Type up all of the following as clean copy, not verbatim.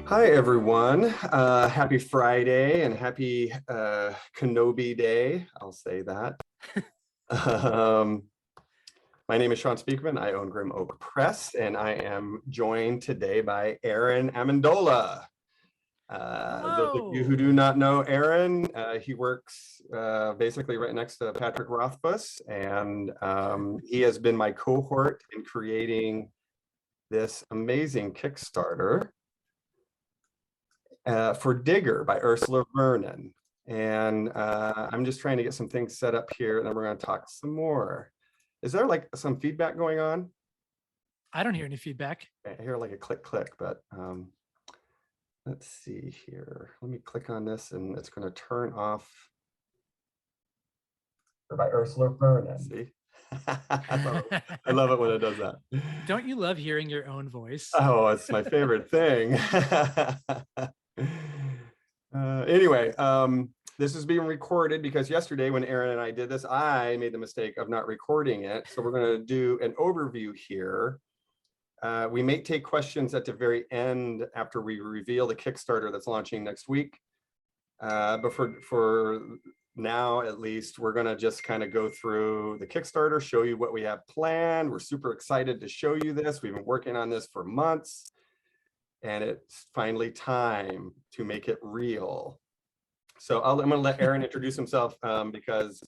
Hi, everyone. Happy Friday and happy Kenobi Day. I'll say that. Um, my name is Sean Speakman. I own Grim Oak Press, and I am joined today by Aaron Amendola. Those of you who Hello. do not know Aaron, he works basically right next to Patrick Rothfuss, and he has been my cohort in creating this amazing Kickstarter for Digger by Ursula Vernon. And I'm just trying to get some things set up here, and then we're going to talk some more. Is there like some feedback going on? I don't hear any feedback. I hear like a click, click, but let's see here. Let me click on this, and it's going to turn off. By Ursula Vernon. See? I love it when it does that. Don't you love hearing your own voice? Oh, it's my favorite thing. Anyway, this is being recorded because yesterday when Aaron and I did this, I made the mistake of not recording it. So we're going to do an overview here. We may take questions at the very end after we reveal the Kickstarter that's launching next week. But for now, at least, we're going to just kind of go through the Kickstarter, show you what we have planned. We're super excited to show you this. We've been working on this for months, and it's finally time to make it real. So I'm going to let Aaron introduce himself because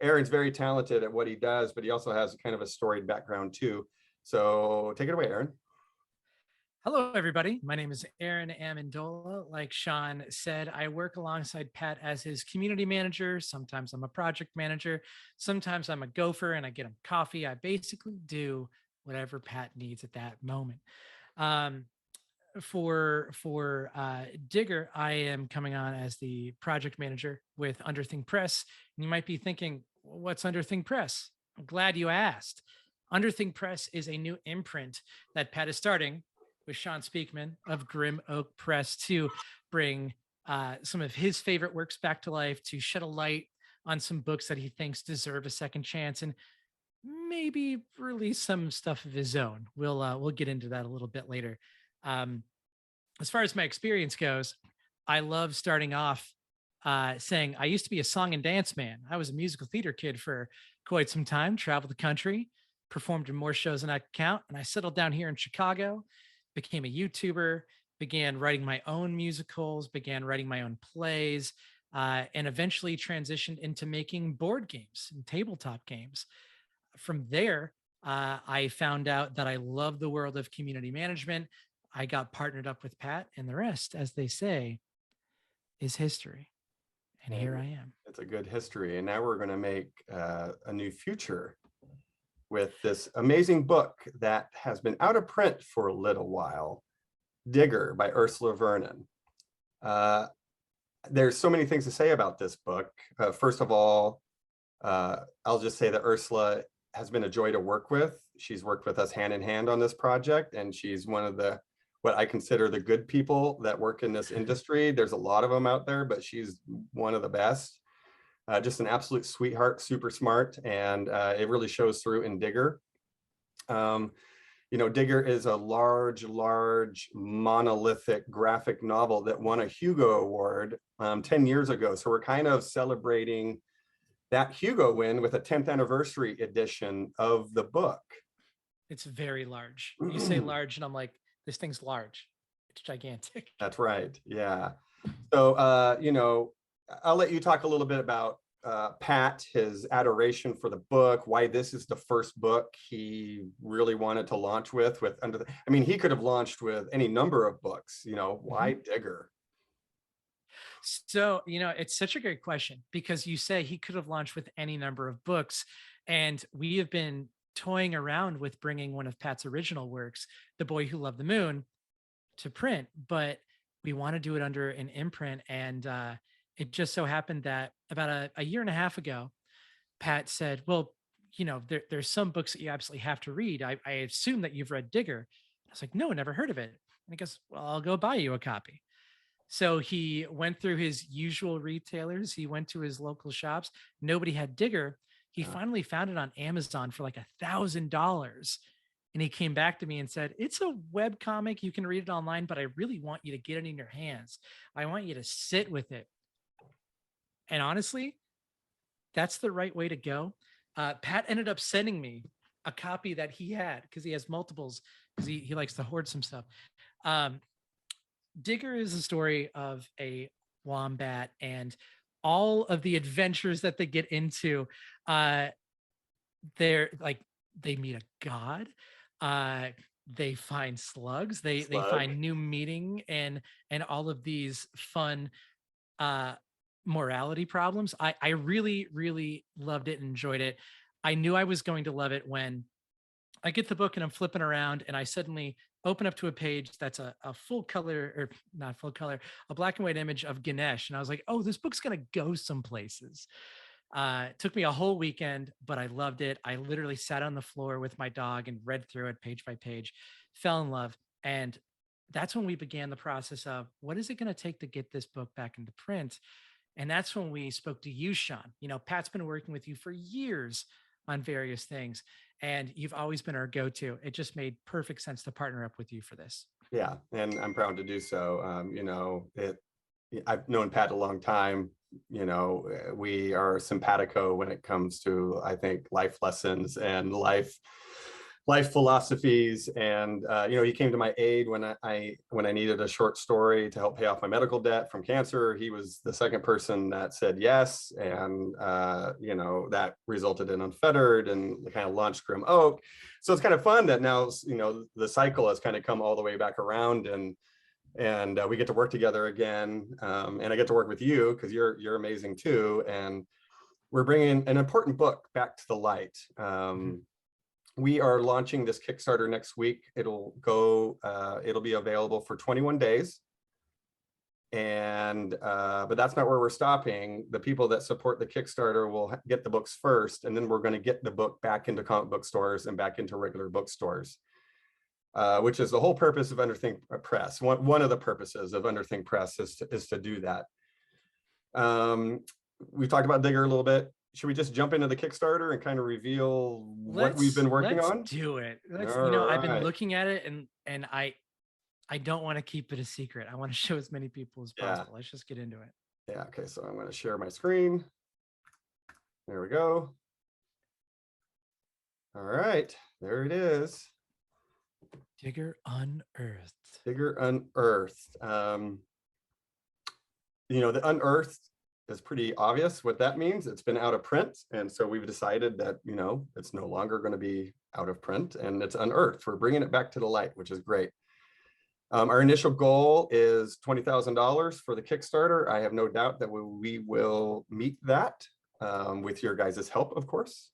Aaron's very talented at what he does, but he also has kind of a storied background too. So take it away, Aaron. Hello, everybody. My name is Aaron Amendola. Like Sean said, I work alongside Pat as his community manager. Sometimes I'm a project manager. Sometimes I'm a gopher and I get him coffee. I basically do whatever Pat needs at that moment. Um, for Digger, I am coming on as the project manager with Underthing Press. And you might be thinking, what's Underthing Press? I'm glad you asked. Underthing Press is a new imprint that Pat is starting with Sean Speakman of Grim Oak Press to bring some of his favorite works back to life, to shed a light on some books that he thinks deserve a second chance, and maybe release some stuff of his own. We'll get into that a little bit later. Um, as far as my experience goes, I love starting off saying I used to be a song and dance man. I was a musical theater kid for quite some time, traveled the country, performed in more shows than I could count, and I settled down here in Chicago, became a YouTuber, began writing my own musicals, began writing my own plays, and eventually transitioned into making board games and tabletop games. From there, I found out that I love the world of community management. I got partnered up with Pat, and the rest, as they say, is history. And here I am. It's a good history. And now we're going to make a new future with this amazing book that has been out of print for a little while, Digger by Ursula Vernon. There's so many things to say about this book. First of all, I'll just say that Ursula has been a joy to work with. She's worked with us hand in hand on this project, and she's one of the what I consider the good people that work in this industry. There's a lot of them out there, but she's one of the best. Just an absolute sweetheart, super smart, and it really shows through in Digger. Digger is a large monolithic graphic novel that won a Hugo Award 10 years ago. So we're kind of celebrating that Hugo win with a 10th anniversary edition of the book. It's very large. You say large, and I'm like, this thing's large. It's gigantic. That's right. Yeah. So, I'll let you talk a little bit about Pat, his adoration for the book, why this is the first book he really wanted to launch with he could have launched with any number of books, why Digger? So, it's such a great question because you say he could have launched with any number of books. And we have been toying around with bringing one of Pat's original works, The Boy Who Loved the Moon, to print, but we want to do it under an imprint. And it just so happened that about a year and a half ago, Pat said, well, there's some books that you absolutely have to read. I assume that you've read Digger. I was like, no, never heard of it. And he goes, well, I'll go buy you a copy. So he went through his usual retailers. He went to his local shops. Nobody had Digger. He finally found it on Amazon for like $1,000. And he came back to me and said, it's a web comic. You can read it online, but I really want you to get it in your hands. I want you to sit with it. And honestly, that's the right way to go. Pat ended up sending me a copy that he had because he has multiples because he likes to hoard some stuff. Digger is a story of a wombat and all of the adventures that they get into. They're like, they meet a god. They find slugs. They find new meaning and all of these fun morality problems. I really, really loved it and enjoyed it. I knew I was going to love it when I get the book and I'm flipping around and I suddenly open up to a page that's a full color, or not full color, a black and white image of Ganesh. And I was like, oh, this book's going to go some places. It took me a whole weekend, but I loved it. I literally sat on the floor with my dog and read through it page by page, fell in love. And that's when we began the process of what is it going to take to get this book back into print? And that's when we spoke to you, Sean. You know, Pat's been working with you for years on various things, and you've always been our go-to. It just made perfect sense to partner up with you for this. Yeah, and I'm proud to do so. You know, I've known Pat a long time. You know, we are simpatico when it comes to, I think, life lessons and life philosophies. And you know, he came to my aid when I needed a short story to help pay off my medical debt from cancer. He was the second person that said yes, and you know, that resulted in Unfettered and kind of launched Grim Oak. So it's kind of fun that now, you know, the cycle has kind of come all the way back around, and we get to work together again, and I get to work with you because you're amazing too, and we're bringing an important book back to the light. We are launching this Kickstarter next week. It'll be available for 21 days. And, but that's not where we're stopping. The people that support the Kickstarter will get the books first, and then we're going to get the book back into comic book stores and back into regular bookstores, which is the whole purpose of Underthing Press. One of the purposes of Underthing Press is to do that. We talked about Digger a little bit. Should we just jump into the Kickstarter and kind of reveal what we've been working on? Let's do it. You know, I've been looking at it and I don't want to keep it a secret. I want to show as many people as possible. Let's just get into it. Yeah, okay, so I'm going to share my screen. There we go. All right, there it is. Digger Unearthed. Digger Unearthed. You know, the unearthed is pretty obvious what that means. It's been out of print. And so we've decided that, you know, it's no longer going to be out of print and it's unearthed. We're bringing it back to the light, which is great. Our initial goal is $20,000 for the Kickstarter. I have no doubt that we will meet that with your guys' help, of course.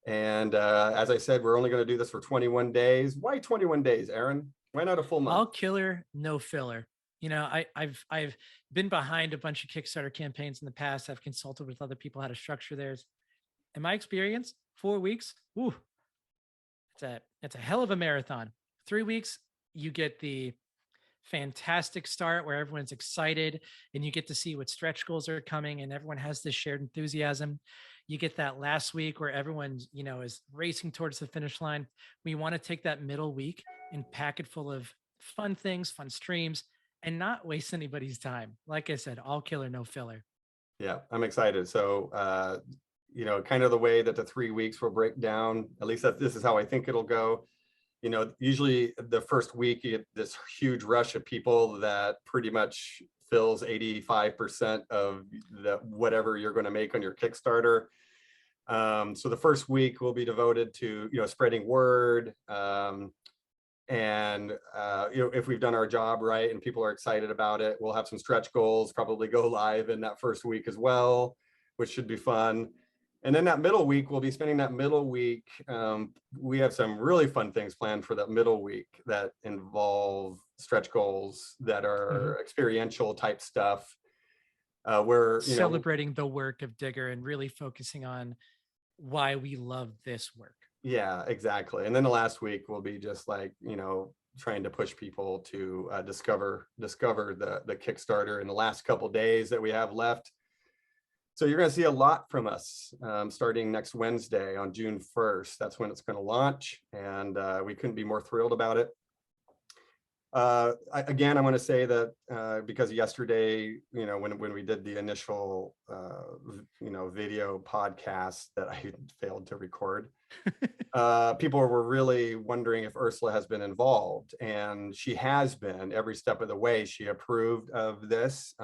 And as I said, we're only going to do this for 21 days. Why 21 days, Aaron? Why not a full month? All killer, no filler. You know, I've been behind a bunch of Kickstarter campaigns in the past. I've consulted with other people how to structure theirs. In my experience, 4 weeks, ooh, it's a hell of a marathon. 3 weeks, you get the fantastic start where everyone's excited and you get to see what stretch goals are coming and everyone has this shared enthusiasm. You get that last week where everyone's, you know, is racing towards the finish line. We want to take that middle week and pack it full of fun things, fun streams, and not waste anybody's time. Like I said, all killer, no filler. Yeah, I'm excited. So, you know, kind of the way that the 3 weeks will break down, at least this is how I think it'll go. You know, usually the first week, you get this huge rush of people that pretty much fills 85% of the whatever you're going to make on your Kickstarter. So the first week will be devoted to, you know, spreading word. And you know, if we've done our job right and people are excited about it, we'll have some stretch goals probably go live in that first week as well, which should be fun. And then that middle week, we'll be spending that middle week. We have some really fun things planned for that middle week that involve stretch goals that are experiential type stuff. We're celebrating the work of Digger and really focusing on why we love this work. Yeah, exactly. And then the last week will be just like, you know, trying to push people to discover the Kickstarter in the last couple days that we have left. So you're going to see a lot from us starting next Wednesday on June 1st. That's when it's going to launch, and we couldn't be more thrilled about it. Again, I want to say that because yesterday, when we did the initial, video podcast that I failed to record, people were really wondering if Ursula has been involved, and she has been every step of the way. She approved of this.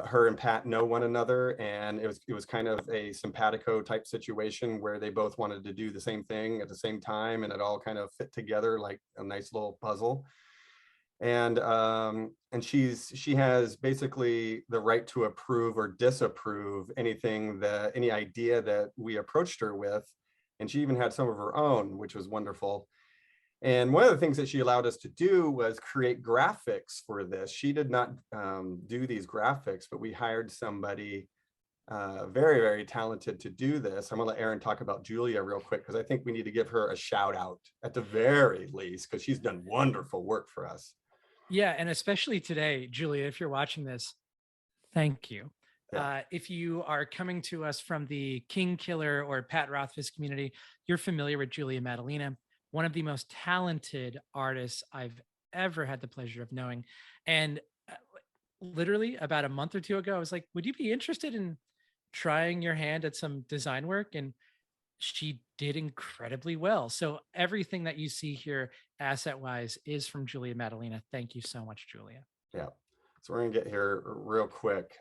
Her and Pat know one another, and it was kind of a simpatico type situation where they both wanted to do the same thing at the same time, and it all kind of fit together like a nice little puzzle. And she has basically the right to approve or disapprove any idea that we approached her with, and she even had some of her own, which was wonderful. And one of the things that she allowed us to do was create graphics for this. She did not do these graphics, but we hired somebody very, very talented to do this. I'm gonna let Aaron talk about Julia real quick, because I think we need to give her a shout out at the very least, because she's done wonderful work for us. Yeah, and especially today, Julia, if you're watching this, thank you. Yeah. If you are coming to us from the King Killer or Pat Rothfuss community, you're familiar with Julia Madalena, one of the most talented artists I've ever had the pleasure of knowing. And literally about a month or two ago, I was like, would you be interested in trying your hand at some design work? And she did incredibly well. So everything that you see here asset wise is from Julia Madalena. Thank you so much, Julia. Yeah. So we're gonna get here real quick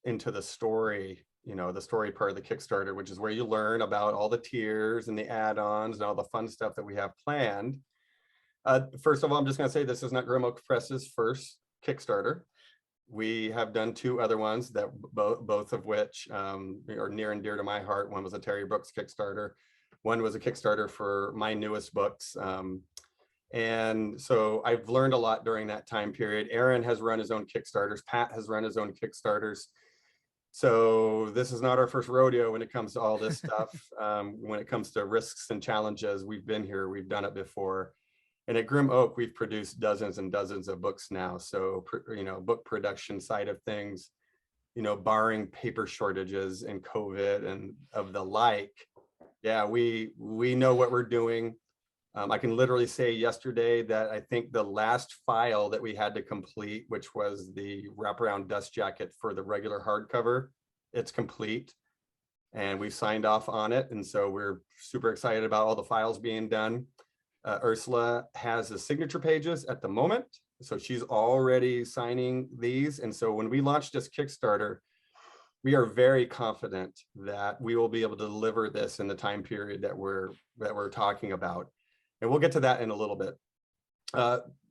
into the story, the story part of the Kickstarter, which is where you learn about all the tiers and the add-ons and all the fun stuff that we have planned. First of all, I'm just gonna say this is not Grim Oak Press's first Kickstarter. We have done two other ones that both of which are near and dear to my heart. One was a Terry Brooks Kickstarter. One was a Kickstarter for my newest books. And so I've learned a lot during that time period. Aaron has run his own Kickstarters. Pat has run his own Kickstarters. So this is not our first rodeo when it comes to all this stuff. When it comes to risks and challenges, we've been here, we've done it before. And at Grim Oak, we've produced dozens and dozens of books now. So, book production side of things, barring paper shortages and COVID and of the like, yeah, we know what we're doing. I can literally say yesterday that I think the last file that we had to complete, which was the wraparound dust jacket for the regular hardcover, it's complete. And we signed off on it. And so we're super excited about all the files being done. Ursula has the signature pages at the moment. So she's already signing these. And so when we launch this Kickstarter, we are very confident that we will be able to deliver this in the time period that we're talking about. And we'll get to that in a little bit.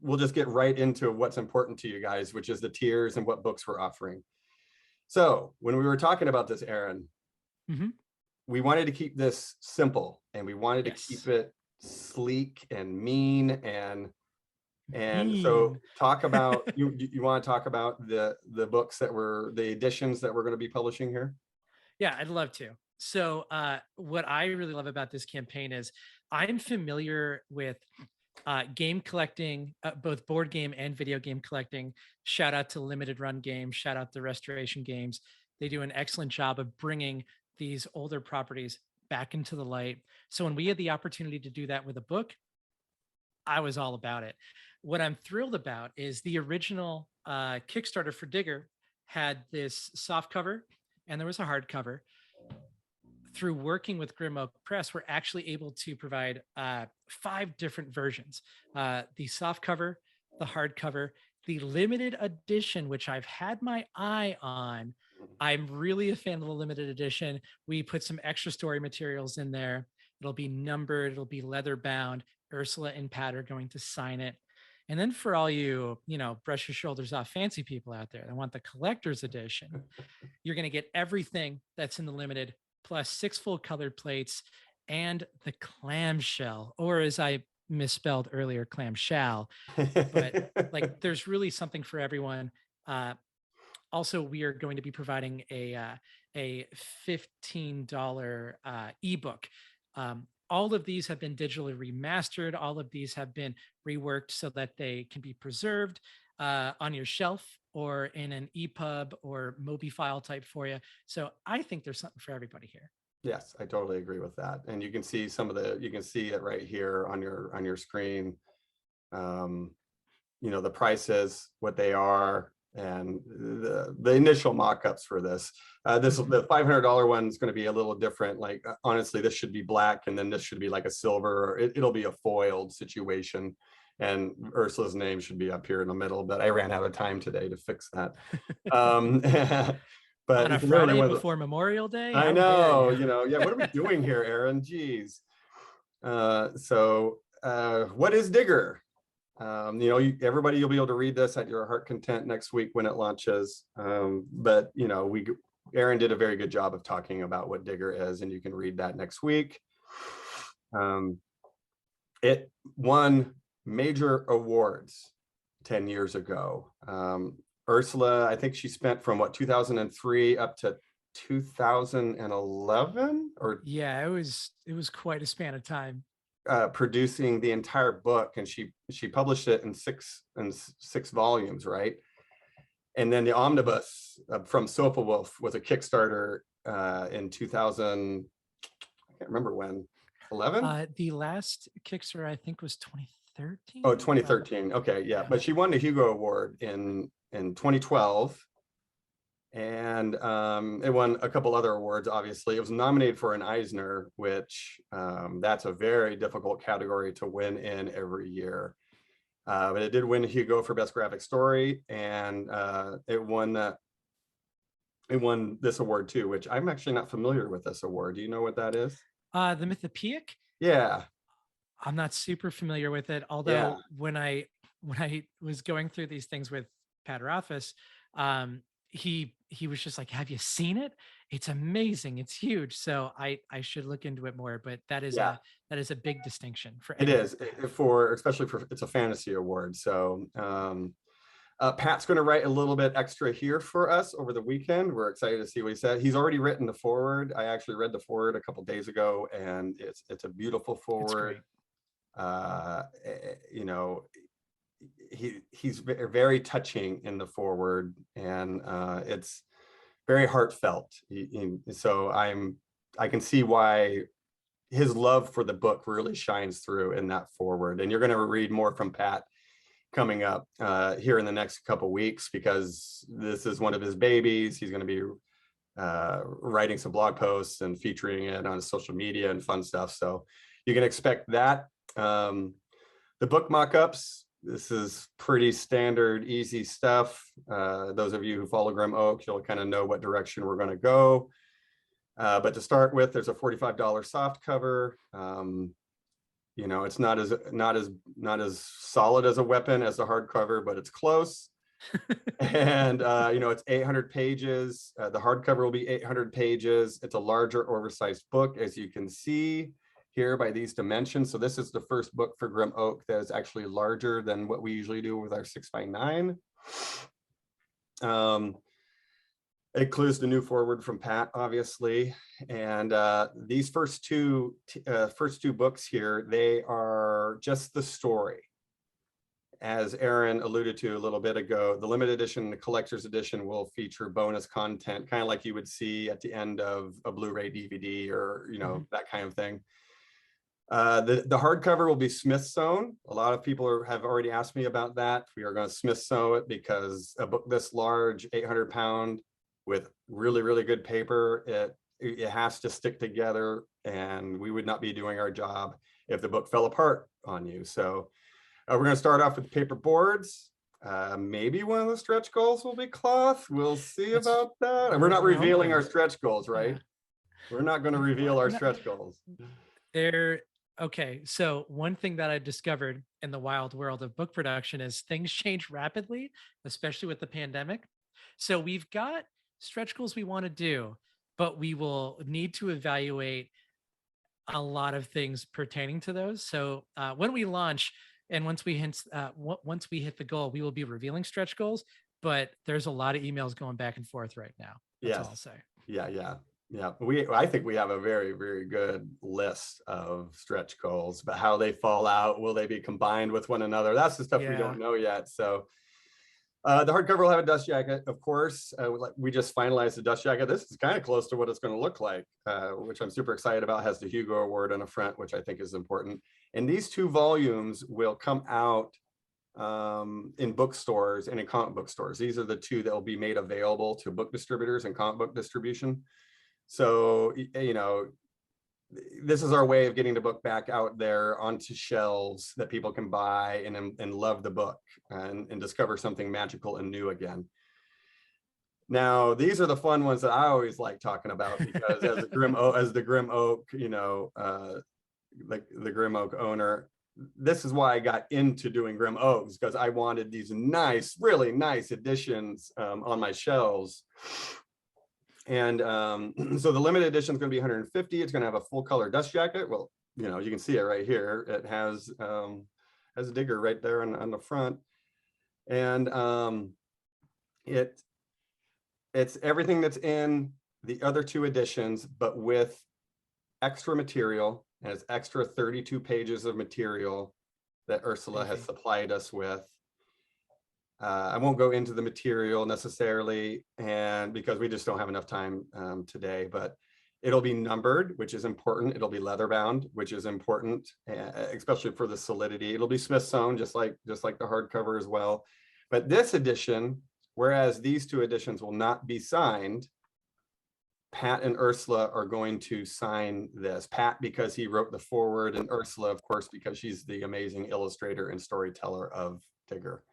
We'll just get right into what's important to you guys, which is the tiers and what books we're offering. So when we were talking about this, Aaron, we wanted to keep this simple, and we wanted to keep it sleek and mean, and so talk about you want to talk about the books the editions that we're going to be publishing here? Yeah, I'd love to. So what I really love about this campaign is I'm familiar with game collecting, both board game and video game collecting. Shout out to Limited Run Games, shout out to Restoration Games. They do an excellent job of bringing these older properties back into the light. So when we had the opportunity to do that with a book, I was all about it. What I'm thrilled about is the original Kickstarter for Digger had this soft cover and there was a hardcover. Through working with Grim Oak Press, we're actually able to provide 5 different versions. The soft cover, the hardcover, the limited edition, which I've had my eye on. I'm really a fan of the limited edition. We put some extra story materials in there. It'll be numbered, it'll be leather bound. Ursula and Pat are going to sign it. And then for all you, brush your shoulders off fancy people out there that want the collector's edition, you're going to get everything that's in the limited, plus 6 full colored plates and the clamshell, or as I misspelled earlier, clamshell. But like, there's really something for everyone. Also, we are going to be providing a $15 ebook. All of these have been digitally remastered. All of these have been reworked so that they can be preserved on your shelf or in an EPUB or Mobi file type for you. So I think there's something for everybody here. Yes, I totally agree with that. And you can see you can see it right here on your screen. You know, the prices, what they are, and the initial mock-ups for this. The $500 one is going to be a little different. Like, honestly, this should be black, and then this should be like a silver. It'll be a foiled situation, and Ursula's name should be up here in the middle. But I ran out of time today to fix that. But on a Friday before Memorial Day. I know, you know, yeah. What are we doing here, Aaron? Jeez. What is Digger? You know, everybody, you'll be able to read this at your heart content next week when it launches. But you know, Aaron did a very good job of talking about what Digger is, and you can read that next week. It won major awards 10 years ago. Ursula, I think she spent from 2003 up to 2011, or yeah, it was quite a span of time. Producing the entire book, and she published it in six volumes, right? And then the omnibus from Sofa was a Kickstarter in 2000. I can't remember when. 11. The last Kickstarter I think was 2013. Oh, 2013. Okay, yeah. But she won the Hugo Award in 2012. And it won a couple other awards, obviously. It was nominated for an Eisner, which that's a very difficult category to win in every year. But it did win Hugo for Best Graphic Story, and it won this award too, which I'm actually not familiar with this award. Do you know what that is? The Mythopoeic? Yeah. I'm not super familiar with it, although when I was going through these things with Pat Rothfuss, he was just like, have you seen it? It's amazing. It's huge. So I should look into it more, but that is a big distinction for it is especially for it's a fantasy award. So Pat's going to write a little bit extra here for us over the weekend. We're excited to see what he said. He's already written the foreword. I actually read the foreword a couple days ago, and it's a beautiful foreword. You know, he's very touching in the foreword, and it's very heartfelt. So I can see why his love for the book really shines through in that foreword. And you're going to read more from Pat coming up here in the next couple weeks, because this is one of his babies. He's going to be writing some blog posts and featuring it on his social media and fun stuff. So you can expect that. The book mock-ups, this is pretty standard, easy stuff. Those of you who follow Grim Oak, you'll kind of know what direction we're going to go. But to start with, there's a $45 soft cover. You know, it's not as solid as a weapon as a hardcover, but it's close. And you know, it's 800 pages. The hardcover will be 800 pages. It's a larger, oversized book, as you can see here by these dimensions. So this is the first book for Grim Oak that is actually larger than what we usually do with our 6x9. It includes the new foreword from Pat, obviously, and these first two books here, they are just the story. As Aaron alluded to a little bit ago, the limited edition, the collector's edition, will feature bonus content, kind of like you would see at the end of a Blu-ray DVD, or that kind of thing. The hardcover will be Smith sewn. A lot of people have already asked me about that. We are going to Smith sew it because a book this large, 800-pound, with really, really good paper, it has to stick together, and we would not be doing our job if the book fell apart on you. So we're going to start off with paper boards. Maybe one of the stretch goals will be cloth. We'll see about that. And we're not revealing our stretch goals, right? We're not going to reveal our stretch goals. Okay, so one thing that I discovered in the wild world of book production is things change rapidly, especially with the pandemic. So we've got stretch goals we want to do, but we will need to evaluate a lot of things pertaining to those. So when we launch and once we hit the goal, we will be revealing stretch goals, but there's a lot of emails going back and forth right now. That's all I'll say. Yeah. I think we have a very, very good list of stretch goals, but how they fall out, will they be combined with one another? That's the stuff we don't know yet. So The hardcover will have a dust jacket, of course. We just finalized the dust jacket. This is kind of close to what it's going to look like, which I'm super excited about. It has the Hugo Award on the front, which I think is important. And these 2 volumes will come out in bookstores and in comic book stores. These are the 2 that will be made available to book distributors and comic book distribution. So, you know, this is our way of getting the book back out there onto shelves that people can buy and love the book and discover something magical and new again. Now, these are the fun ones that I always like talking about, because as the Grim Oak, you know, the Grim Oak owner, this is why I got into doing Grim Oaks, because I wanted these nice, really nice editions on my shelves. And so the limited edition is going to be 150. It's going to have a full color dust jacket. Well, you know, you can see it right here. It has a digger right there on the front. And it's everything that's in the other 2 editions, but with extra material. And it's extra 32 pages of material that Ursula has supplied us with. I won't go into the material necessarily, and because we just don't have enough time today, but it'll be numbered, which is important. It'll be leather bound, which is important, especially for the solidity. It'll be Smith sewn, just like the hardcover as well. But this edition, whereas these 2 editions will not be signed, Pat and Ursula are going to sign this. Pat, because he wrote the foreword, and Ursula, of course, because she's the amazing illustrator and storyteller of Digger.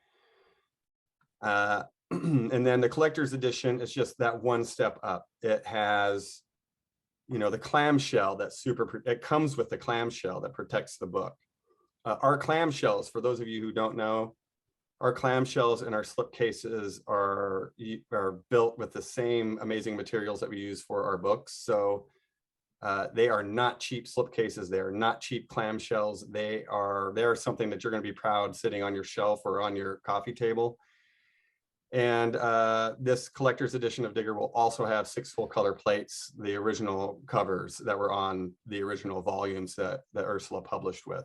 And then the collector's edition is just that one step up. It has, you know, the clamshell that's it comes with the clamshell that protects the book. Our clamshells, for those of you who don't know, our clamshells and our slipcases are built with the same amazing materials that we use for our books. So they are not cheap slipcases. They are not cheap clamshells. They are something that you're going to be proud sitting on your shelf or on your coffee table. And this collector's edition of Digger will also have 6 full color plates, the original covers that were on the original volumes that Ursula published with.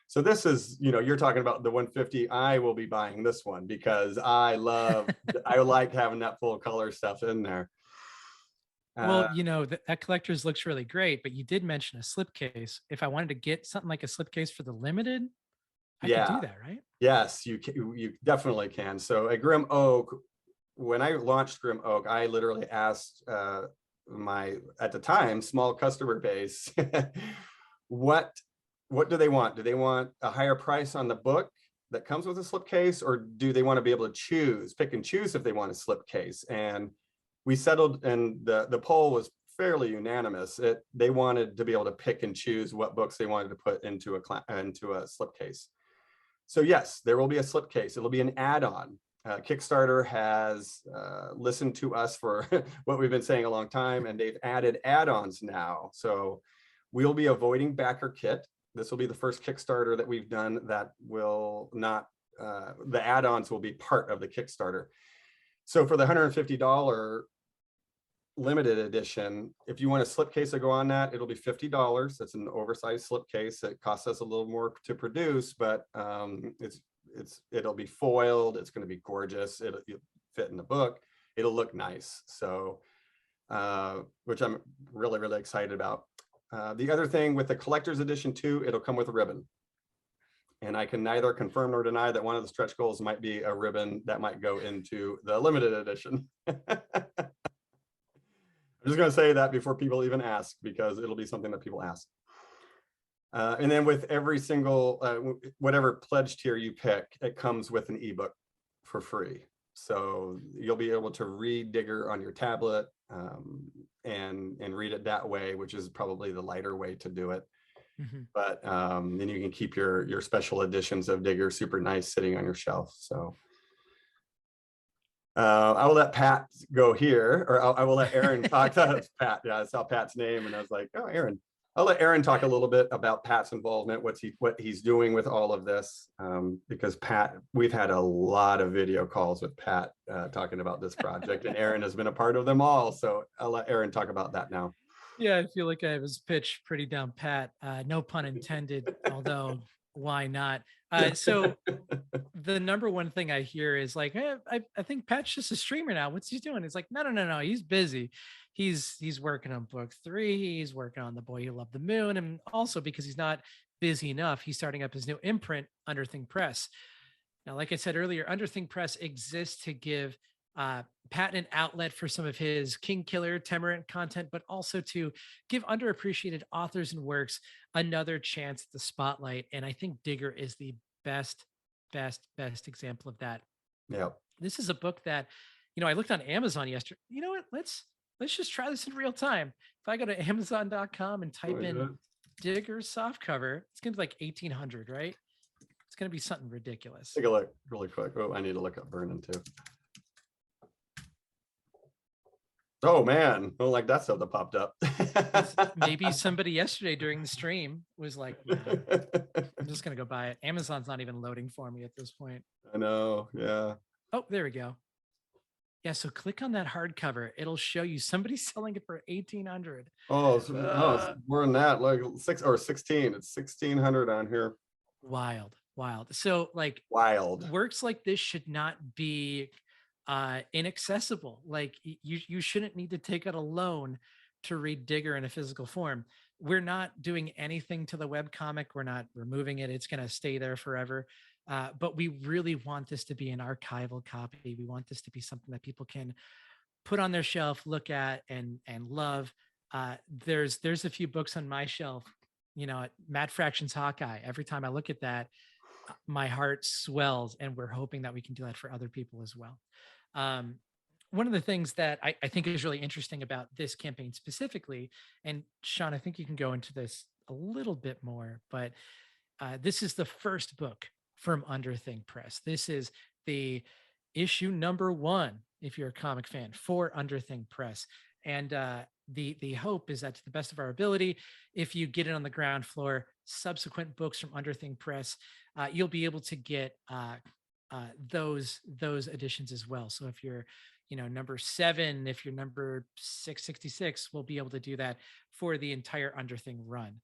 So this is, you know, you're talking about the 150. I will be buying this one because I like having that full color stuff in there. Well, you know, that collector's looks really great, but you did mention a slipcase. If I wanted to get something like a slipcase for the limited, I could do that, right? Yes, you definitely can. So at Grim Oak, when I launched Grim Oak, I literally asked my, at the time, small customer base, what do they want? Do they want a higher price on the book that comes with a slipcase, or do they want to be able to pick and choose if they want a slipcase? And we settled, and the poll was fairly unanimous. They wanted to be able to pick and choose what books they wanted to put into a slipcase. So yes, there will be a slipcase. It'll be an add-on. Kickstarter has listened to us for what we've been saying a long time, and they've added add-ons now. So we'll be avoiding backer kit. This will be the first Kickstarter that we've done that will not, the add-ons will be part of the Kickstarter. So for the $150 limited edition, if you want a slipcase to go on that, it'll be $50. That's an oversized slipcase. It costs us a little more to produce, but it'll be foiled. It's going to be gorgeous. It'll fit in the book. It'll look nice. So, which I'm really, really excited about. The other thing with the collector's edition too, it'll come with a ribbon. And I can neither confirm nor deny that one of the stretch goals might be a ribbon that might go into the limited edition. I'm just going to say that before people even ask, because it'll be something that people ask. And then with every single, whatever pledge tier you pick, it comes with an ebook for free. So you'll be able to read Digger on your tablet and read it that way, which is probably the lighter way to do it. Mm-hmm. But then you can keep your special editions of Digger super nice sitting on your shelf. So I will let Pat go here, or I will let Aaron talk to Pat. Yeah, I saw Pat's name and I was like, oh, Aaron. I'll let Aaron talk a little bit about Pat's involvement, what he's doing with all of this, because Pat, we've had a lot of video calls with Pat talking about this project, and Aaron has been a part of them all. So I'll let Aaron talk about that now. Yeah, I feel like I was pitched pretty down pat. No pun intended, although Why not? So the number one thing I hear is like, I think Pat's just a streamer now. What's he doing? It's like, no, no, no, no. He's busy. He's working on book 3. He's working on The Boy Who Loved the Moon. And also because he's not busy enough, he's starting up his new imprint, Underthing Press. Now, like I said earlier, Underthing Press exists to give Pat an outlet for some of his King Killer Temerant content, but also to give underappreciated authors and works another chance at the spotlight. And I think Digger is the best, best example of that. Yeah. This is a book that, I looked on Amazon yesterday. You know what? Let's just try this in real time. If I go to Amazon.com and type in Digger softcover, it's gonna be like 1,800, right? It's gonna be something ridiculous. Take a look really quick. Oh, I need to look up Vernon too. Oh man, I don't like that stuff that popped up. Maybe somebody yesterday during the stream was like, nah, I'm just gonna go buy it. Amazon's not even loading for me at this point. I know, yeah. Oh, there we go. Yeah, so click on that hardcover. It'll show you somebody's selling it for 1,800. Oh, it's more than that, like 16. It's 1,600 on here. Wild. So like wild works like this should not be inaccessible. Like you shouldn't need to take out a loan to read Digger in a physical form. We're not doing anything to the webcomic. We're not removing it. It's going to stay there forever. But we really want this to be an archival copy. We want this to be something that people can put on their shelf, look at, and love. There's a few books on my shelf, Mad Fractions Hawkeye. Every time I look at that, my heart swells, and we're hoping that we can do that for other people as well. One of the things that I think is really interesting about this campaign specifically, and Sean, I think you can go into this a little bit more, but this is the first book from Underthing Press. This is the issue number 1, if you're a comic fan, for Underthing Press. And the hope is that to the best of our ability, if you get it on the ground floor, subsequent books from Underthing Press, you'll be able to get those editions as well. So if you're number 7, if you're number 666, we'll be able to do that for the entire Underthing run.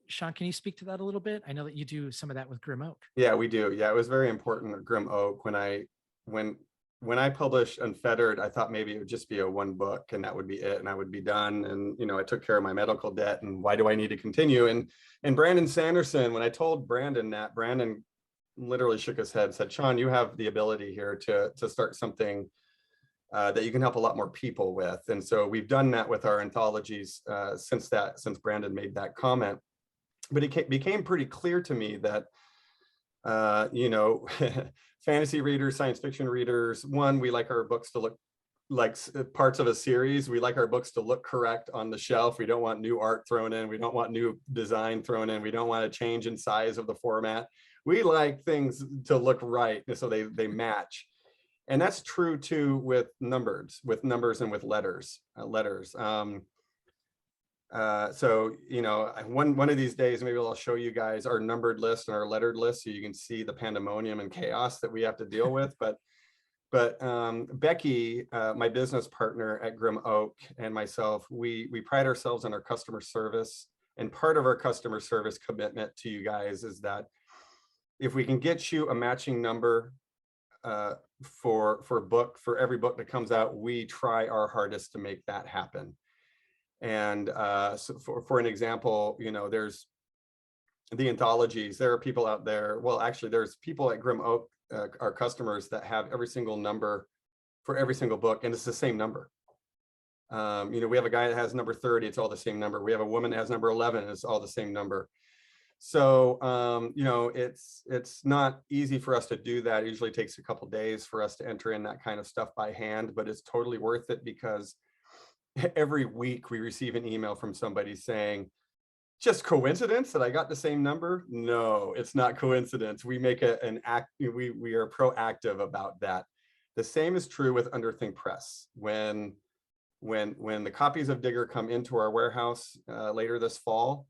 Sean, can you speak to that a little bit? I know that you do some of that with Grim Oak. Yeah, we do. Yeah, it was very important at Grim Oak. When I published Unfettered, I thought maybe it would just be a 1 book and that would be it and I would be done. And I took care of my medical debt, and why do I need to continue? And Brandon Sanderson, when I told Brandon that, Brandon literally shook his head, said, Sean, you have the ability here to start something that you can help a lot more people with. And so we've done that with our anthologies since Brandon made that comment. But it became pretty clear to me that, fantasy readers, science fiction readers, one, we like our books to look like parts of a series. We like our books to look correct on the shelf. We don't want new art thrown in. We don't want new design thrown in. We don't want a change in size of the format. We like things to look right so they match. And that's true too with numbers and with letters. So one of these days, maybe I'll show you guys our numbered list and our lettered list so you can see the pandemonium and chaos that we have to deal with. But Becky, my business partner at Grim Oak, and myself, we pride ourselves on our customer service. And part of our customer service commitment to you guys is that if we can get you a matching number for every book that comes out, we try our hardest to make that happen. And so for an example, there's the anthologies. There are people out there. Well, actually, there's people at Grim Oak, our customers, that have every single number for every single book, and it's the same number. We have a guy that has number 30. It's all the same number. We have a woman that has number 11. It's all the same number. So, it's not easy for us to do that. It usually takes a couple days for us to enter in that kind of stuff by hand, but it's totally worth it because every week we receive an email from somebody saying, just coincidence that I got the same number? No, it's not coincidence. We make an act. We are proactive about that. The same is true with Underthing Press. When the copies of Digger come into our warehouse later this fall,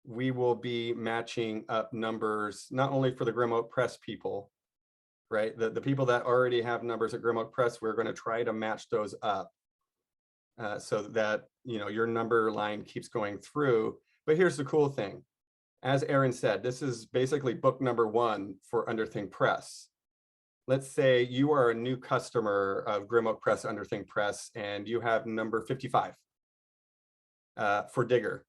we will be matching up numbers, not only for the Grim Oak Press people, right? The people that already have numbers at Grim Oak Press, we're going to try to match those up so that, your number line keeps going through. But here's the cool thing. as Aaron said, this is basically book number 1 for Underthing Press. Let's say you are a new customer of Grim Oak Press, Underthing Press, and you have number 55 for Digger.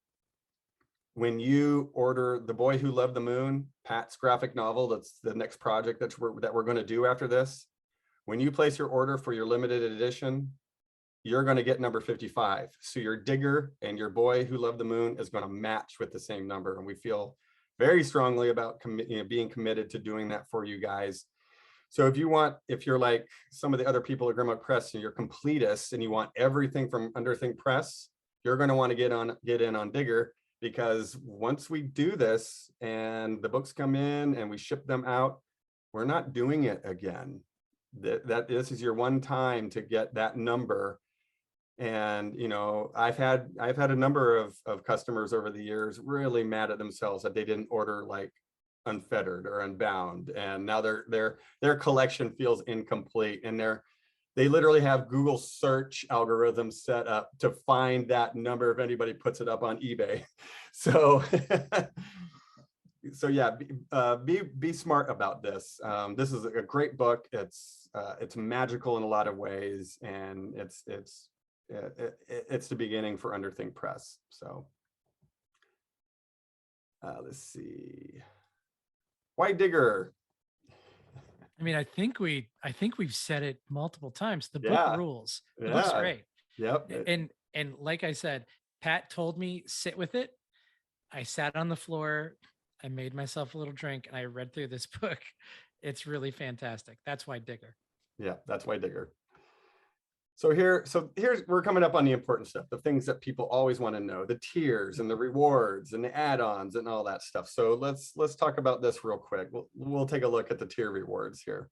When you order The Boy Who Loved the Moon, Pat's graphic novel, that's the next project that we're going to do after this. When you place your order for your limited edition, you're going to get number 55. So your Digger and your Boy Who Loved the Moon is going to match with the same number. And we feel very strongly about being committed to doing that for you guys. So if you're like some of the other people at Grim Oak Press and you're completists and you want everything from Underthing Press, you're going to want to get in on Digger, because once we do this and the books come in and we ship them out, we're not doing it again. This is your one time to get that number. And I've had a number of customers over the years really mad at themselves that they didn't order like Unfettered or Unbound, and now their collection feels incomplete, and they literally have Google search algorithms set up to find that number if anybody puts it up on eBay. So so yeah, be smart about this. This is a great book. It's magical in a lot of ways, and it's the beginning for Underthing Press. So let's see. Why Digger? I mean, I think we've said it multiple times. The book Yeah. rules. The book's great. Yep. And like I said, Pat told me sit with it. I sat on the floor, I made myself a little drink, and I read through this book. It's really fantastic. That's why Digger. Yeah, that's why Digger. So here's we're coming up on the important stuff, the things that people always want to know, the tiers and the rewards and the add-ons and all that stuff. So let's talk about this real quick. We'll take a look at the tier rewards here.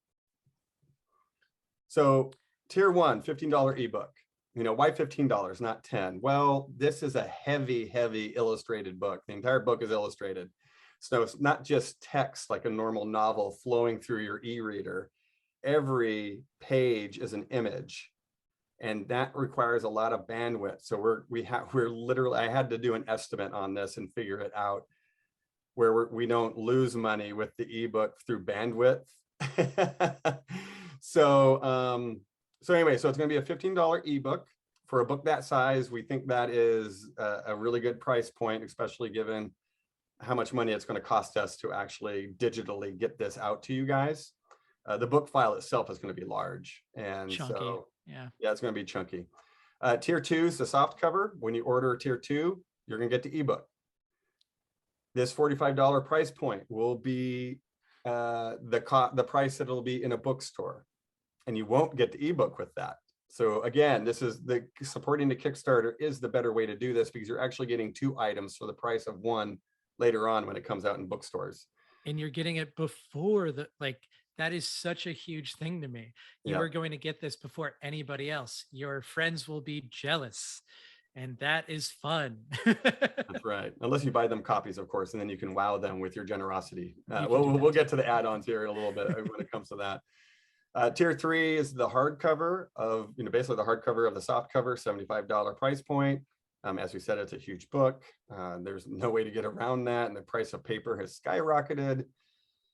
So tier 1, $15 ebook. Why $15, not 10? Well, this is a heavy illustrated book. The entire book is illustrated. So it's not just text like a normal novel flowing through your e-reader. Every page is an image, and that requires a lot of bandwidth. So we're literally, I had to do an estimate on this and figure it out, where we don't lose money with the ebook through bandwidth. So anyway, so it's going to be a $15 ebook for a book that size. We think that is a really good price point, especially given how much money it's going to cost us to actually digitally get this out to you guys. The book file itself is going to be large, and chunky. So yeah, it's going to be chunky. Tier 2 is the soft cover. When you order tier 2, you're going to get the ebook. This $45 price point will be the price that it'll be in a bookstore, and you won't get the ebook with that. So again, this is supporting the Kickstarter is the better way to do this, because you're actually getting 2 items for the price of 1 later on when it comes out in bookstores. And you're getting it before that is such a huge thing to me. You are going to get this before anybody else. Your friends will be jealous, and that is fun. That's right. Unless you buy them copies, of course, and then you can wow them with your generosity. We'll get to the add-ons here in a little bit when it comes to that. Tier 3 is the hardcover of, basically the hardcover of the soft cover, $75 price point. As we said, it's a huge book. There's no way to get around that, and the price of paper has skyrocketed.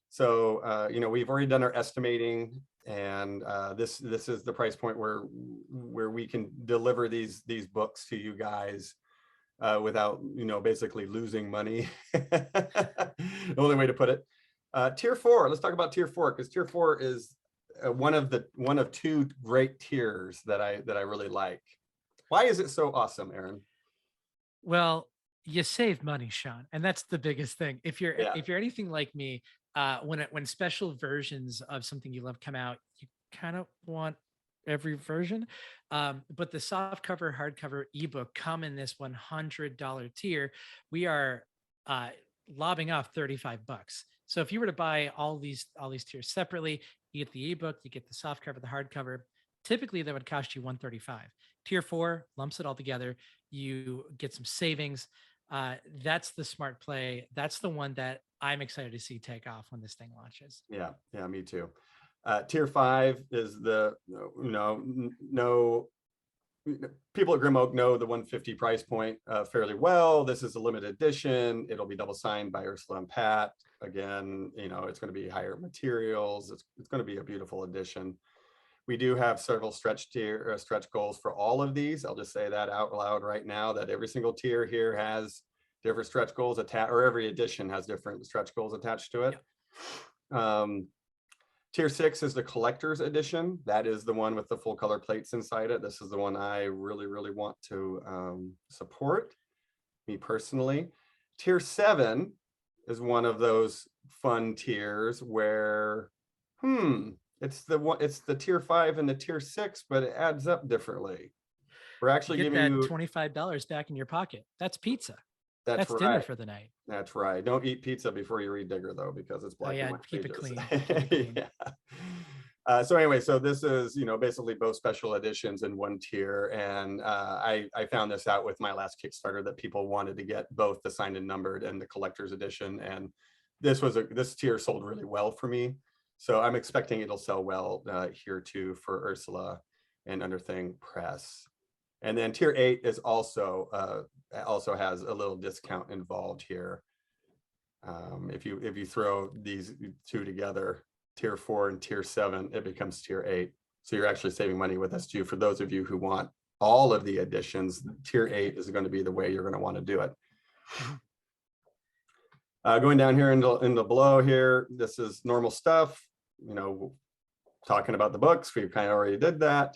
So, we've already done our estimating, and this is the price point where we can deliver these books to you guys without, basically losing money. The only way to put it. Tier 4, let's talk about tier 4, because tier 4 is one of 2 great tiers that I really like. Why is it so awesome, Aaron? Well, you save money, Sean, and that's the biggest thing. If you're anything like me, when special versions of something you love come out, you kind of want every version. But the softcover, hardcover ebook come in this $100 tier. We are lobbing off $35. So if you were to buy all these tiers separately, you get the ebook, you get the softcover, the hardcover. Typically, that would cost you $135. Tier 4 lumps it all together. You get some savings. That's the smart play. That's the one that I'm excited to see take off when this thing launches. Yeah, me too. Tier 5 is the no people at Grim Oak know the 150 price point fairly well. This is a limited edition. It'll be double signed by Ursula and Pat. Again, it's going to be higher materials. It's going to be a beautiful edition. We do have several stretch goals for all of these. I'll just say that out loud right now, that every single tier here has different stretch goals attached, or every edition has different stretch goals attached to it. Yep. Tier 6 is the collector's edition. That is the one with the full color plates inside it. This is the one I really, really want to support, me personally. Tier 7 is one of those fun tiers where, it's the tier 5 and the tier 6, but it adds up differently. We're actually giving you $25 back in your pocket. That's pizza. That's right. Dinner for the night. That's right. Don't eat pizza before you read Digger, though, because it's black and white keep pages. it clean. Keep it clean. Yeah. So anyway, so this is, basically both special editions in one tier. And I found this out with my last Kickstarter, that people wanted to get both the signed and numbered and the collector's edition. And this tier sold really well for me. So I'm expecting it'll sell well here too for Ursula and Underthing Press. And then tier 8 is also has a little discount involved here. If you throw these two together, tier 4 and tier 7, it becomes tier 8. So you're actually saving money with us too. For those of you who want all of the editions, tier 8 is going to be the way you're going to want to do it. Going down here in the below here, this is normal stuff. Talking about the books, we kind of already did that.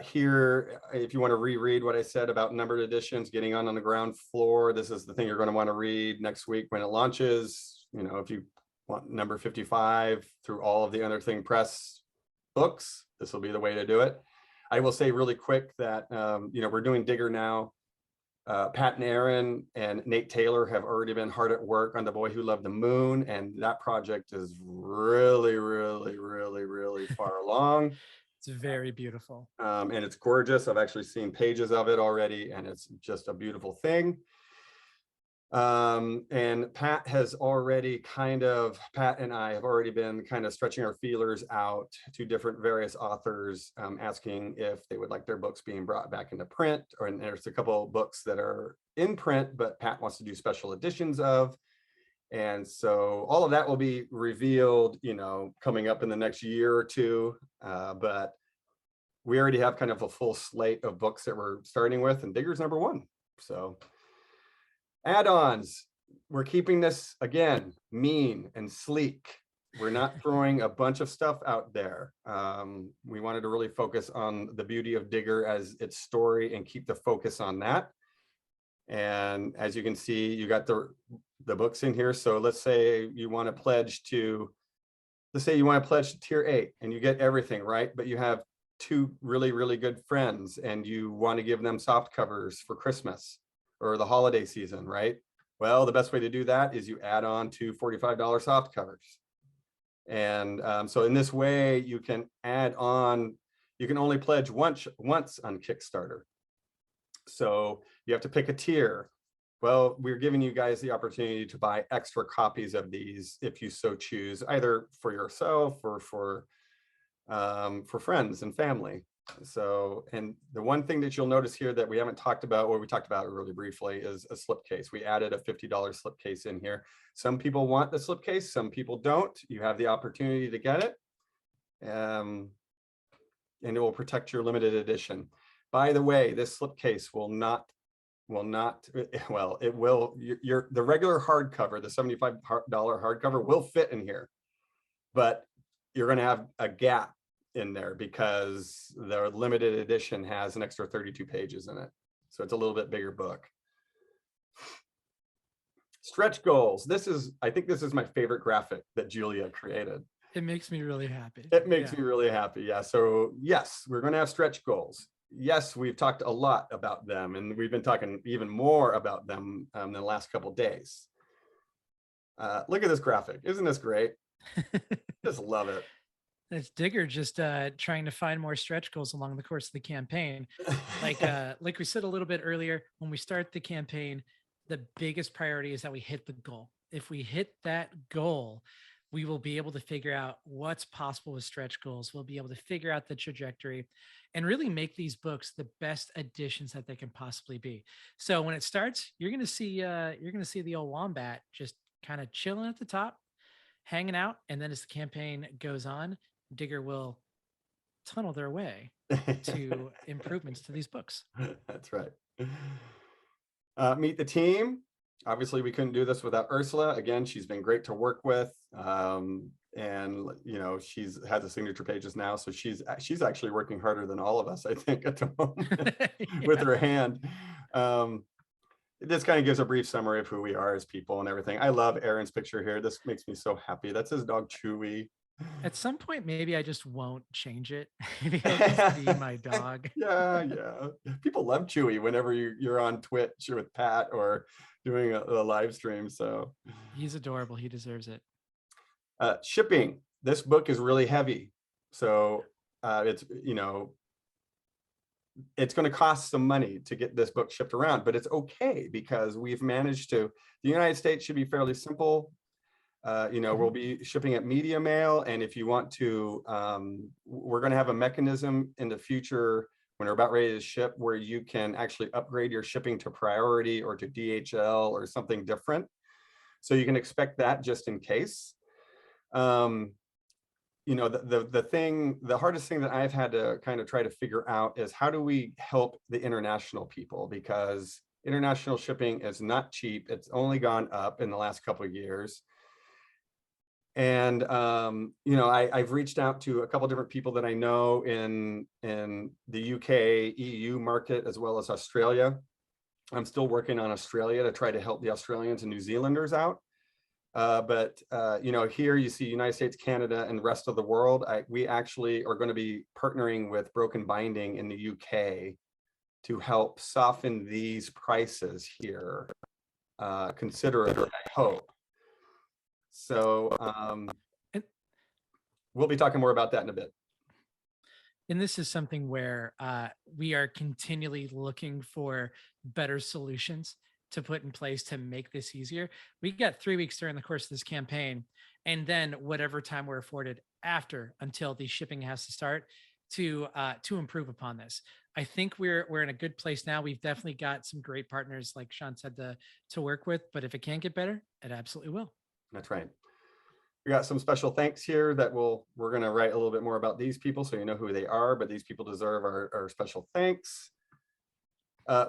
Here, if you want to reread what I said about numbered editions, getting on the ground floor, this is the thing you're going to want to read next week when it launches. If you want number 55 through all of the Underthing Press books, this will be the way to do it. I will say really quick that, we're doing Digger now. Pat and Aaron and Nate Taylor have already been hard at work on The Boy Who Loved the Moon, and that project is really, really, really, really far along. It's very beautiful. And it's gorgeous. I've actually seen pages of it already, and it's just a beautiful thing. And Pat and I have already been kind of stretching our feelers out to different various authors, asking if they would like their books being brought back into print. And there's a couple of books that are in print, but Pat wants to do special editions of. And so all of that will be revealed, coming up in the next year or two. But we already have kind of a full slate of books that we're starting with, and Digger's number 1. So add-ons, we're keeping this, again, mean and sleek. We're not throwing a bunch of stuff out there. We wanted to really focus on the beauty of Digger as its story and keep the focus on that. And as you can see, you got the books in here. So let's say you want to pledge to tier 8 and you get everything, right? But you have 2 really, really good friends and you want to give them soft covers for Christmas or the holiday season, right? Well, the best way to do that is you add on 2 $45 soft covers. And so in this way, you can add on, you can only pledge once on Kickstarter. So you have to pick a tier. Well, we're giving you guys the opportunity to buy extra copies of these if you so choose, either for yourself or for friends and family. So, and the one thing that you'll notice here that we haven't talked about, or we talked about it really briefly, is a slipcase. We added a $50 slipcase in here. Some people want the slipcase, some people don't. You have the opportunity to get it, and it will protect your limited edition. By the way, this slipcase will not, well, it will, the regular hardcover, the $75 hardcover will fit in here, but you're going to have a gap in there because the limited edition has an extra 32 pages in it. So it's a little bit bigger book. Stretch goals. I think this is my favorite graphic that Julia created. It makes me really happy. It makes me really happy. Yeah. So yes, we're going to have stretch goals. Yes, we've talked a lot about them, and we've been talking even more about them in the last couple of days. Look at this graphic. Isn't this great? Just love it. It's Digger just trying to find more stretch goals along the course of the campaign. Like we said a little bit earlier, when we start the campaign, the biggest priority is that we hit the goal. If we hit that goal, we will be able to figure out what's possible with stretch goals. We'll be able to figure out the trajectory and really make these books the best additions that they can possibly be. So when it starts, you're going to see the old wombat just kind of chilling at the top, hanging out, and then as the campaign goes on, Digger will tunnel their way to improvements to these books. That's right. Meet the team. Obviously, we couldn't do this without Ursula. Again, she's been great to work with. And you know, she's had the signature pages now, so she's actually working harder than all of us, I think, at the moment with her hand. This kind of gives a brief summary of who we are as people and everything. I love Aaron's picture here. This makes me so happy. That's his dog Chewy. At some point, maybe I just won't change it. Maybe I'll just be my dog. Yeah. People love Chewy whenever you're on Twitch or with Pat or doing a live stream. So He's adorable. He deserves it. Shipping. This book is really heavy. So it's, you know, it's going to cost some money to get this book shipped around, but it's okay because we've managed to, the United States should be fairly simple. You know, we'll be shipping at media mail. And if you want to, we're going to have a mechanism in the future when we're about ready to ship where you can actually upgrade your shipping to priority or to DHL or something different. So you can expect that just in case. You know, the hardest thing that I've had to kind of try to figure out is how do we help the international people, because international shipping is not cheap. It's only gone up in the last couple of years. And, you know, I've reached out to a couple different people that I know in the UK, EU market, as well as Australia. I'm still working on Australia to try to help the Australians and New Zealanders out. But you know, here you see United States, Canada, and the rest of the world. We actually are going to be partnering with Broken Binding in the UK to help soften these prices here considerably, I hope. So we'll be talking more about that in a bit. And this is something where we are continually looking for better solutions to put in place to make this easier. We got 3 weeks during the course of this campaign, and then whatever time we're afforded after until the shipping has to start to improve upon this. I think we're in a good place now. We've definitely got some great partners, like Sean said, to work with. But if it can get better, it absolutely will. That's right. We got some special thanks here that we're going to write a little bit more about these people so you know who they are, but these people deserve our special thanks.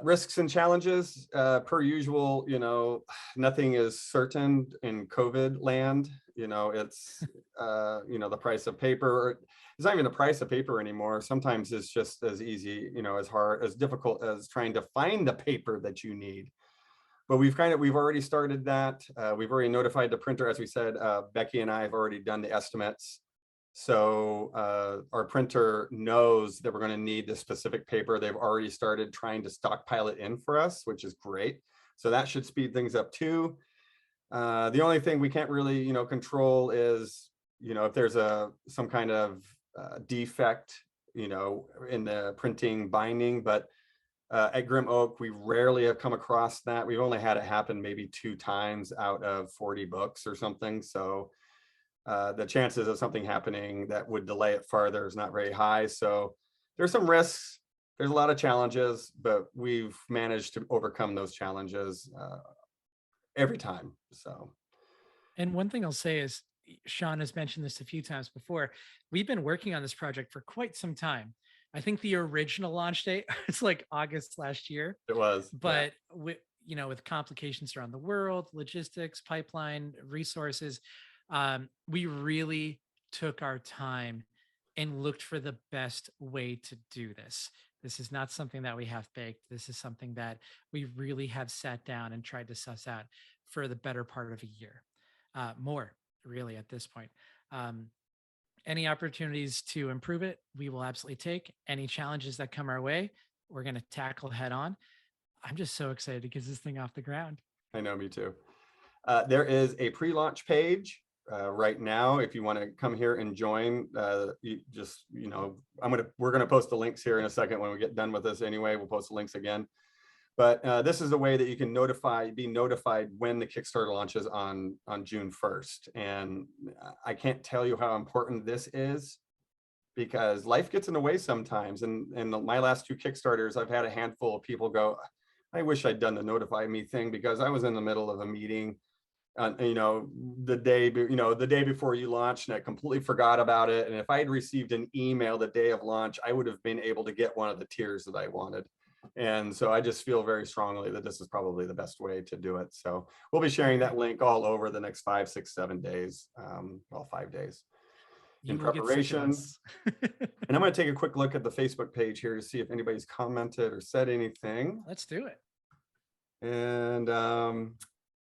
Risks and challenges, per usual, you know, nothing is certain in COVID land. You know, it's, you know, the price of paper, it's not even the price of paper anymore. Sometimes it's just as easy, you know, as difficult as trying to find the paper that you need. But we've already started that. We've already notified the printer, as we said. Becky and I have already done the estimates. So our printer knows that we're going to need this specific paper. They've already started trying to stockpile it in for us, which is great. So that should speed things up too. The only thing we can't really, you know, control is, you know, if there's some kind of defect, you know, in the printing binding. But at Grim Oak, we rarely have come across that. We've only had it happen maybe 2 times out of 40 books or something. So the chances of something happening that would delay it farther is not very high. So there's some risks. There's a lot of challenges, but we've managed to overcome those challenges every time. So, And one thing I'll say is, Sean has mentioned this a few times before. We've been working on this project for quite some time. I think the original launch date was like August last year. it was, but with, you know, with complications around the world, logistics, pipeline, resources, we really took our time and looked for the best way to do this. This is not something that we have baked. This is something that we really have sat down and tried to suss out for the better part of a year, more really at this point. Any opportunities to improve it, we will absolutely take. Any challenges that come our way, we're going to tackle head on. I'm just so excited to get this thing off the ground. I know, me too. There is a pre-launch page right now. If you want to come here and join, you know, we're going to post the links here in a second when we get done with this anyway. We'll post the links again. But this is a way that you can be notified when the Kickstarter launches on June 1st. And I can't tell you how important this is, because life gets in the way sometimes. And my last 2 Kickstarters, I've had a handful of people go, I wish I'd done the notify me thing, because I was in the middle of a meeting, the day before you launched, and I completely forgot about it. And if I had received an email the day of launch, I would have been able to get one of the tiers that I wanted. And so I just feel very strongly that this is probably the best way to do it. So we'll be sharing that link all over the next 5, 6, 7 days, 5 days in preparation. And I'm going to take a quick look at the Facebook page here to see if anybody's commented or said anything. Let's do it. And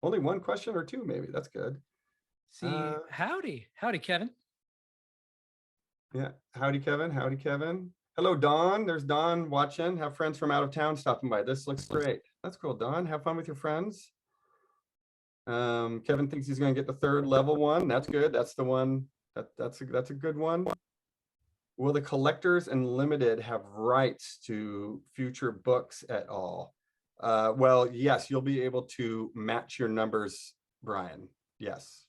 only one question or 2, maybe. That's good. See, howdy, Kevin. Yeah, howdy, Kevin. Howdy, Kevin. Hello, Dawn. There's Dawn watching. Have friends from out of town stopping by. This looks great. That's cool, Dawn. Have fun with your friends. Kevin thinks he's going to get the 3rd level one. That's good. That's the one. That's a good one. Will the collectors and limited have rights to future books at all? Well, yes, you'll be able to match your numbers, Brian. Yes.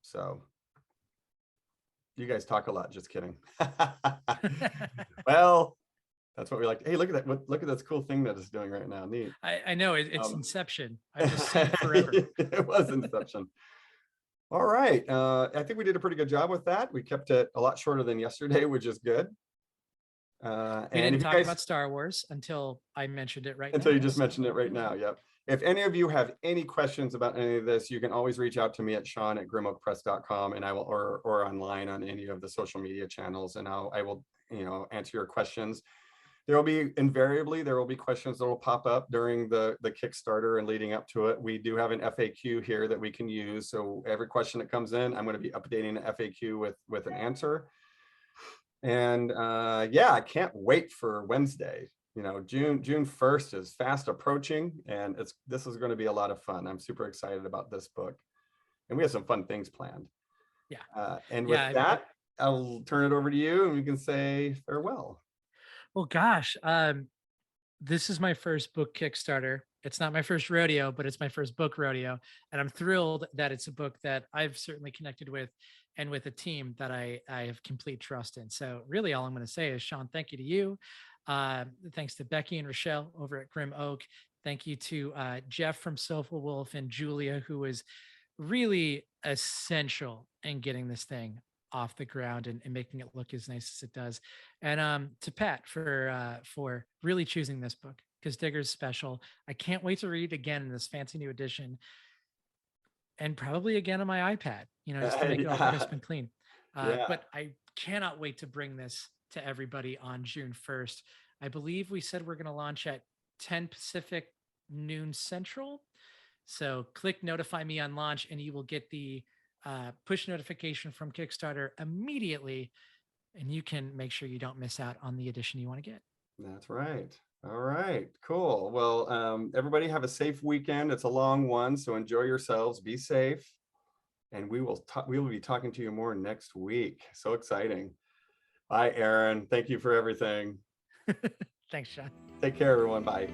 So you guys talk a lot. Just kidding. Well, that's what we like. Hey, look at that. Look at this cool thing that it's doing right now. Neat. I know it's Inception. I've just seen it forever. It was Inception. All right. I think we did a pretty good job with that. We kept it a lot shorter than yesterday, which is good. We didn't talk about Star Wars until I mentioned it right now. Until you just mentioned it right now. Yep. If any of you have any questions about any of this, you can always reach out to me at sean@grimokepress.com, and I will, or online on any of the social media channels, and I will, answer your questions. There will be questions that will pop up during the Kickstarter and leading up to it. We do have an FAQ here that we can use. So every question that comes in, I'm going to be updating the FAQ with an answer. And yeah, I can't wait for Wednesday. June 1st is fast approaching, and this is going to be a lot of fun. I'm super excited about this book, and we have some fun things planned. Yeah. And with that, I'll turn it over to you, and we can say farewell. Well, gosh, this is my first book Kickstarter. It's not my first rodeo, but it's my first book rodeo. And I'm thrilled that it's a book that I've certainly connected with, and with a team that I have complete trust in. So really all I'm going to say is, Sean, thank you to you. Thanks to Becky and Rochelle over at Grim Oak. Thank you to Jeff from Sofa Wolf and Julia, who was really essential in getting this thing off the ground and making it look as nice as it does. And to Pat for really choosing this book, because Digger's special. I can't wait to read it again in this fancy new edition, and probably again on my iPad, just to make it all crisp and clean. But I cannot wait to bring this to everybody on June 1st. I believe we said we're going to launch at 10 Pacific, noon Central. So click notify me on launch, and you will get the push notification from Kickstarter immediately, and you can make sure you don't miss out on the edition you want to get. That's right. All right, cool. Well, everybody have a safe weekend. It's a long one, so enjoy yourselves, be safe, and we will be talking to you more next week. So exciting. Bye, Aaron. Thank you for everything. Thanks, Sean. Take care, everyone. Bye.